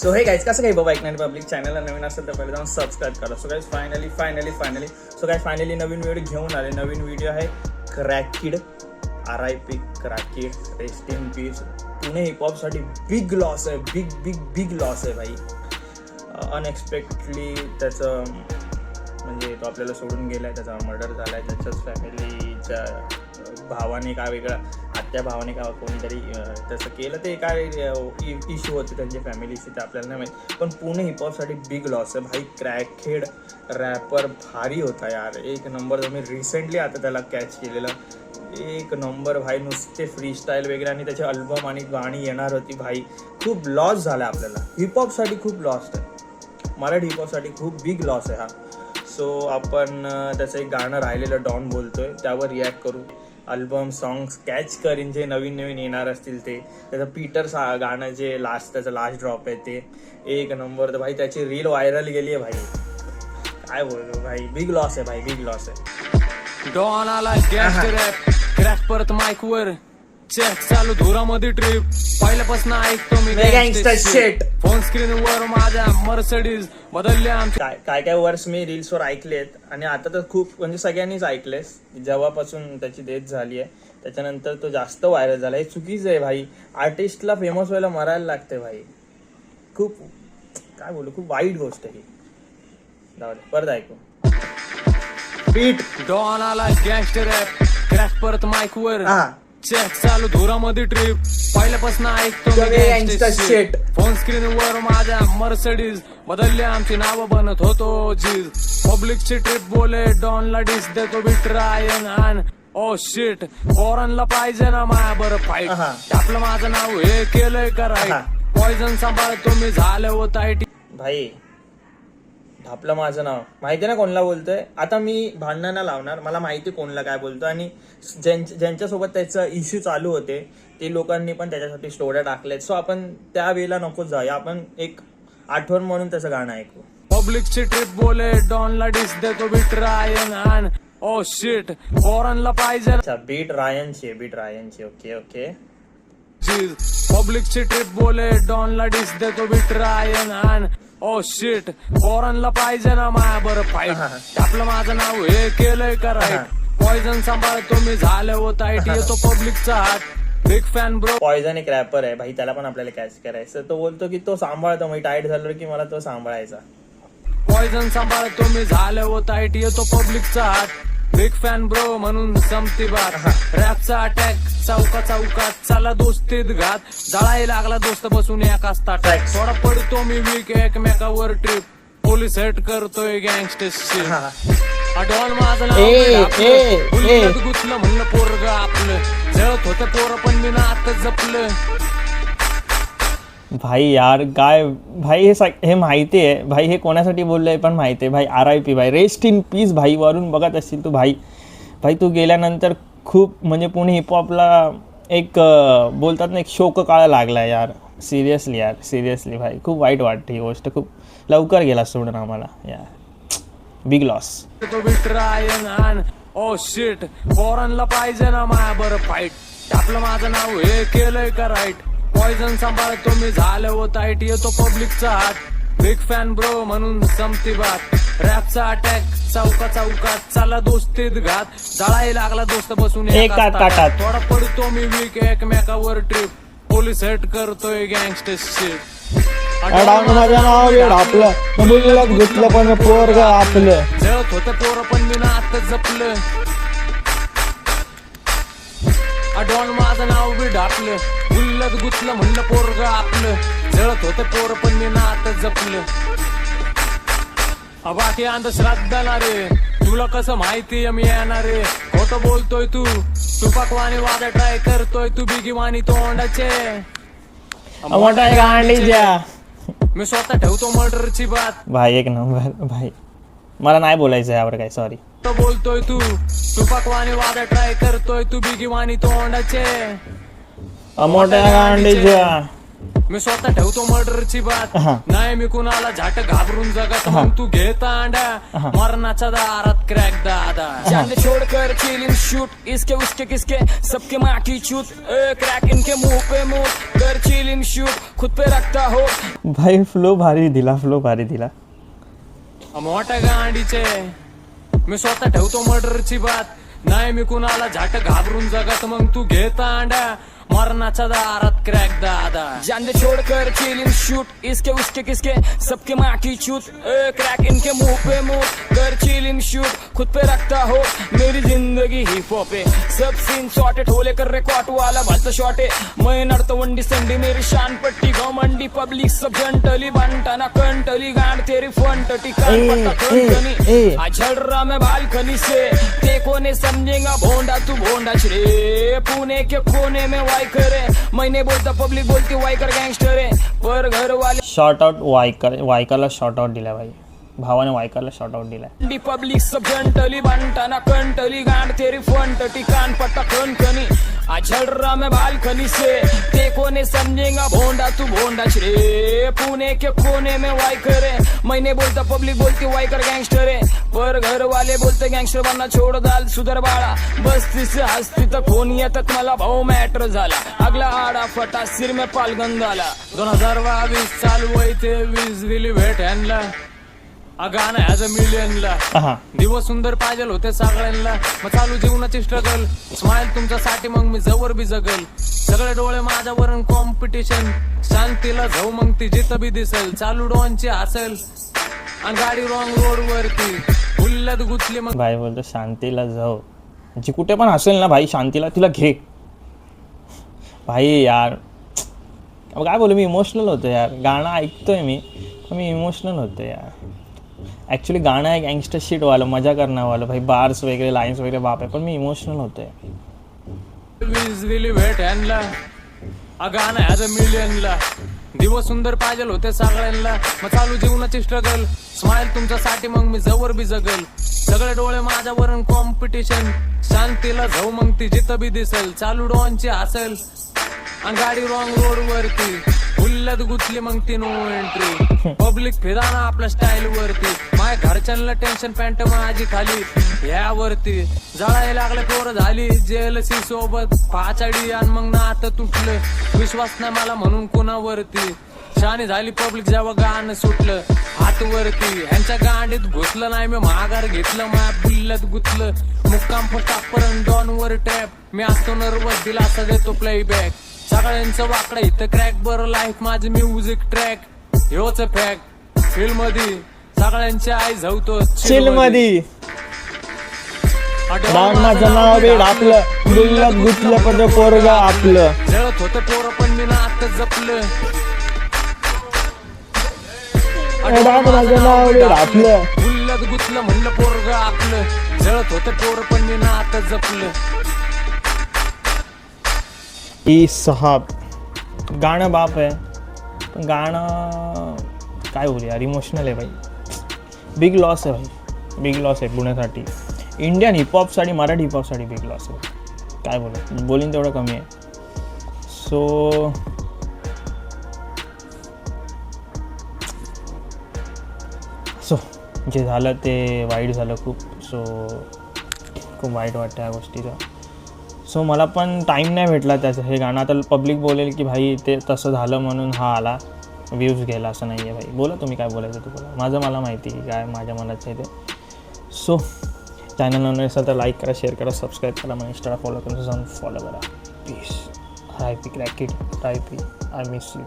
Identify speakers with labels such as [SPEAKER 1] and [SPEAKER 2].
[SPEAKER 1] So हे guys कसं काही बाबा ऐकणार पब्लिक चॅनलला नवीन असेल तर पहिले जाऊन सबस्क्राईब करा. सो गाईज फायनली नवीन व्हिडिओ घेऊन आले. नवीन व्हिडिओ आहे क्रॅकिड, RIP क्रॅकिड, रेस्ट इन पीस. पुणे हिपहॉपसाठी बिग लॉस आहे, बिग लॉस आहे भाई. अनएक्सपेक्टेडली त्याचं म्हणजे तो आपल्याला सोडून गेला आहे, त्याचा मर्डर झाला आहे. त्याच्याच फॅमिलीच्या भावाने का वेगळा, आत्या भावाने का कोणीतरी तसं केलं, ते काय इश्यू होते त्यांच्या फॅमिलीशी ते आपल्याला नाही माहीत. पण पुणे हिपहॉपसाठी बिग लॉस आहे भाई. क्रॅकहेड रॅपर भारी होता यार, एक नंबर. मी रिसेंटली आता त्याला कॅच केलेलं, एक नंबर भाई. नुसते फ्री स्टाईल वगैरे आणि त्याचे अल्बम आणि गाणी येणार होती भाई. खूप लॉस झाला आपल्याला, हिपहॉपसाठी खूप लॉस आहे, मराठी हिपहॉपसाठी खूप बिग लॉस आहे हा. सो आपण त्याचं एक गाणं राहिलेलं डॉन बोलतोय त्यावर रिॲक्ट करू. अल्बम सॉंग्स कॅच करीन जे नवीन येणार असतील ते. त्याचं पीटर गाणं जे त्याचं लास्ट ड्रॉप आहे ते एक नंबर. तर भाई त्याची रील व्हायरल गेली आहे भाई. काय बोलतो भाई, बिग लॉस आहे भाई, बिग लॉस आहे.
[SPEAKER 2] डॉन आला गँगस्टर रॅप, क्रॅक परत माईक वर, चेक चालू धुरामध्ये ट्रिप. पहिल्यापासून ऐकतो मी
[SPEAKER 1] गँगस्टर शिट.
[SPEAKER 2] फोन स्क्रीन वर माझ्या मर्सिडीज बदलल्या आमच्या.
[SPEAKER 1] काय वर्स मी रील्सवर ऐकलेत आणि आता तर खूप म्हणजे सगळ्यांनीच ऐकलेस. जेव्हापासून त्याची डेथ झाली आहे त्याच्यानंतर तो जास्त व्हायरल झाला. हे चुकीचं आहे भाई. आर्टिस्टला फेमस व्हायला मरायला लागते भाई. खूप काय बोलू, खूप वाईट गोष्ट ही. परत ऐकू. बीट
[SPEAKER 2] डॉन आला गँगस्टर रॅप, क्रॅक परत माईक वर, चेक चालू धुरामध्ये ट्रिप. पहिल्यापासून ऐकतो मी गँगस्टर शिट. फोन स्क्रीन वर माझ्या मर्सिडीज बदलले आमची नावं बनत होतो जीज. पब्लिकची ट्रिप बोले डॉनला डिस देतो बी ट्रायन आण. ओ शिट, पोरांना पाहिजे ना माया बरं फाईट. आपलं माझं नाव हे केलंय कराय, पॉइझन सांभाळतो मी झालं होत आयटी.
[SPEAKER 1] भाई आपलं माझं नाव माहिती ना कोणला बोलतोय. आता मी भांडणांना लावणार, मला माहिती कोणला काय बोलतो. आणि ज्यांच्यासोबत त्याचा इश्यू चालू होते ते लोकांनी पण त्याच्यासाठी स्टोऱ्या टाकल्यात. सो आपण त्या वेळेला नको जाऊया, आपण एक आठवण म्हणून त्याचं गाणं ऐकू.
[SPEAKER 2] पब्लिकची ट्रिप बोले डॉनला डिस देतो बी ट्रायन आण. ओ शिट, पोरांना पाहिजे.
[SPEAKER 1] अच्छा, बीट रायनची. ओके.
[SPEAKER 2] पब्लिकची ट्रिप बोले डॉनला डिस देतो बी ट्रायन आण. ओ शिट, पोरांना पाहिजे ना माया बरं फाईट. आपलं माझं नाव हे केलंय कराय, पॉइझन सांभाळतो मी झालं होत आयटी. येतो पब्लिकचा हात, बिग फॅन ब्रो.
[SPEAKER 1] पॉइझन एक रॅपर आहे भाई, त्याला पण आपल्याला कॅच करायचं. तो बोलतो की तो सांभाळतो, मी टाईट झालो की मला तो सांभाळायचा.
[SPEAKER 2] पॉइझन सांभाळतो मी झालं होत आयटी. येतो पब्लिकचा हात, बिग फॅन ब्रो म्हणून संपती बात. रॅपचा अटॅक चौकात चला दोस्तीत घात. जळायला लागला दोस्त बसून एकाच ताटात. थोडा पडतो मी वीक एकमेकावर ट्रिप. पोलीस हेट करतोय गँगस्टरशी. डॉन माझं नाव गुतलं म्हणलं पोरग आपलं. जळत होतं पोरं पण मी ना आता जपलं.
[SPEAKER 1] भाई यार काय भाई, हे माहिती आहे भाई, हे कोणासाठी बोललंय पण माहिती आहे भाई. RIP भाई, रेस्ट इन पीस भाई. वरून बघत असतील तू भाई. तू गेल्यानंतर खूप म्हणजे पुणे हिपहॉपला एक बोलतात ना, एक शोक काळ लागला यार. सिरियसली भाई, खूप वाईट वाटते ही गोष्ट. खूप लवकर गेला सोडून आम्हाला यार. Big loss.
[SPEAKER 2] ओ शिट, पोरांना पाहिजे ना माया बरं फाईट. आपलं माझं नाव हे केलंय करायट, पॉइझन सांभाळतो मी झालं होत आयटी. येतो पब्लिकचा हात, बिग फॅन ब्रो म्हणून संपती बात. रॅपचा अटॅक चौकात चला दोस्तीत घात. जळायला लागला दोस्त बसून एका ताटात. थोडा पडतो मी वीक एकमेकावर ट्रिप. पोलीस हेट करतोय गँगस्टरशी.
[SPEAKER 1] घेतलं पण पोरग आपलं.
[SPEAKER 2] जळत होतं पोरं पण मी ना आता जपलं. डॉन माझं नाव बी ढापलं. गुल्लत गुतलं म्हणलं पोरग आपलं. जळत होतं पोरं पण मी ना आता जपलं. बाकी अंधश्रद्धाला रे, तुला कसं माहिती मी येणार रे. खोटं बोलतोय तू, तुपाकवाणी वादा ट्राय करतोय तू. बिगीवाणी तोंडाचे मी स्वतः ठेवतो मर्डरची बात.
[SPEAKER 1] भाई एक नंबर भाई, मला नाही बोलायचं यावर काय, सॉरी.
[SPEAKER 2] बोलतोय तू, तुपाकवाणी वादा ट्राय करतोय तू. बिगीवाणी तोंडाचे
[SPEAKER 1] मोठ्या गांडीच्या.
[SPEAKER 2] मी स्वतः ठेवतो मर्डरची बात
[SPEAKER 1] हा.
[SPEAKER 2] नाही मी कुणाला झाट घाबरून जगत मग तू घेता अंडा मरणाच्या दारात क्रॅक दादा
[SPEAKER 3] चांद छोड़कर चिलिंग शूट इसके उसके किसके सबके माँ की चूत क्रैक इनके मुंह पे मुंह कर चिलिंग शूट खुद पे रखता हो
[SPEAKER 1] भाई फ्लो भारी दिला
[SPEAKER 2] मोठ्या गांडीचे मी स्वतः ठेवतो मर्डरची बात नाही मी कुणाला झाट घाबरून जगत मग तू घेता अंडा मरणाच्या दारात क्रॅक दादा
[SPEAKER 3] चांद छोड़कर चिलिंग शूट इसके उसके किसके सबके माँ की चूत क्रैक इनके मुंह पे मुंह कर चिलिंग शूट खुद पे रखता हो मेरी जिंदगी हिप हॉप है सब सीन सॉर्टेड हो लेकर रिकॉर्ड वाला भलता शॉट है मैं नड़ता वंडी संडी मेरी शान पट्टी घमंडी पब्लिक सब जंटली बंटाना कंटली गांड तेरी फंटटी कान पट्टा कंटनी आज झड़ रहा मैं बालकनी से ते कोने समझेगा भोंडा तू भोंडा रे पुणे के कोने में वाई करे मैंने बोलता पब्लिक बोलती वाईकर गँगस्टर है पर घर वाले
[SPEAKER 1] शॉर्ट आउट वायकरला शॉर्ट आउट दिला भाई भावाने वायकरला शॉर्ट आउट दिलाय
[SPEAKER 3] पब्लिक सब जंटली बंटाना कंटली गांड तेरी फंटटी कान पट्टा कनकनी आज झड़ रहा मैं बालकनी से ते कोने समझेगा भोंडा तू भोंडा रे पुणे के कोने में वाई करे मैंने बोलता पब्लिक बोलती वाईकर गँगस्टर है पर घर वाले बोलते गँगस्टर बनना छोड़ दाल सुधर बाळा बस्ती से हस्ती तक फोन येतात मला भाऊ मॅटर झाला अगला आडा फटा सिर में पालगन झाला
[SPEAKER 2] 2022 चालू आहे ते 20 दिली भेट यांना गाणं ह्याच मिलियनला
[SPEAKER 1] हा
[SPEAKER 2] दिवस सुंदर पाहिजे होते सगळ्यांना मग चालू जीवनाची स्ट्रगल स्माइल तुमच्यासाठी मग मी जवळ बी जगल सगळे डोळे माझ्यावर कॉम्पिटिशन शांतीला जाऊ मग ती जिथं बी दिसल चालू डॉनची हसल आणि गाडी रॉंग रोड वरती हुल्लत गुतली मग
[SPEAKER 1] भाई बोलतो शांतीला जाऊ जी कुठे पण असेल ना भाई शांतीला तिला घे भाई यार अब काय बोलू मी इमोशनल होतो यार गाणं ऐकतोय मी इमोशनल होतो यार ॲक्च्युली गाणं आहे गँगस्टर शीटवालं मजा करणारवालं भाई बार्स वगैरे लाईन्स वगैरे बाप आहे पण मी इमोशनल होतोय
[SPEAKER 2] 20 दिली भेट यांना गाणं ह्याच मिलियनला दिवस सुंदर पाहिजे होते सगळ्यांना मग चालू जीवनाची स्ट्रगल स्माइल तुमच्यासाठी मग मी जवळ बी जगल सगळे डोळे माझ्यावर कॉम्पिटिशन शांतीला जाऊ मग ती जिथं बी दिसल चालू डॉनची हसल आणि गाडी रॉंग रोड वरती हुल्लत गुतली मग ती नो एंट्री पब्लिक फिराना आपल्या स्टाईल वरती माझ्या घरच्यांना टेन्शन पॅन्ट माझी खाली यावरती जळायला लागले पोर झाली जेलसी सोबत पाचाडी आणि मग नातं तुटलं विश्वास नाही मला म्हणून कुणावरती शानी झाली पब्लिक जेव्हा गाणं सुटलं हात वरती ह्यांच्या गांडीत घुसलं नाही मी माघार घेतलं माझ्या बुल्लत गुतलं मुक्काम फटापर्यंत डॉन वर ट्रॅप मी असतो नर्वस दिला असा देतो प्लेबॅक सगळ्यांचं वाकडं इथं क्रॅक बरं लाईफ माझं म्युझिक ट्रॅक ह्योच फॅक्ट फिल्म मध्ये सगळ्यांची आई झवतो
[SPEAKER 1] चिल मध्ये माझं नाव बेड आपलं बुल्लत गुतलं पण पोरगा आपलं
[SPEAKER 2] जळत होतं पोरं पण मी ना आता जपलं
[SPEAKER 1] माझं नाव बेड आपलं
[SPEAKER 2] बुल्लत गुतलं म्हणलं पोरगा आपलं जळत होतं पोरं पण मी ना आता जपलं
[SPEAKER 1] ई साहब गाणं बाप आहे पण गाणं काय बोलू यार इमोशनल आहे भाई बिग लॉस आहे भाई बिग लॉस आहे पुण्यासाठी इंडियन हिपहॉपसाठी मराठी हिपहॉपसाठी बिग लॉस आहे काय बोलीन तेवढं कमी आहे सो जे झालं ते वाईट झालं खूप वाईट वाटतं या गोष्टीचं सो मला पण टाईम नाही भेटला त्याचं हे गाणं आता पब्लिक बोलेल की भाई ते तसं झालं म्हणून हा आला व्ह्यूज गेला असं नाही आहे भाई बोला तुम्ही काय बोलायचं तुम्हाला मला माहिती काय माझ्या मनाचं आहे ते सो चॅनल नवीन असेल तर लाईक करा शेअर करा सबस्क्राईब करा मला इंस्टाला फॉलो करा जाऊन फॉलो करा please I P crack it I P I miss you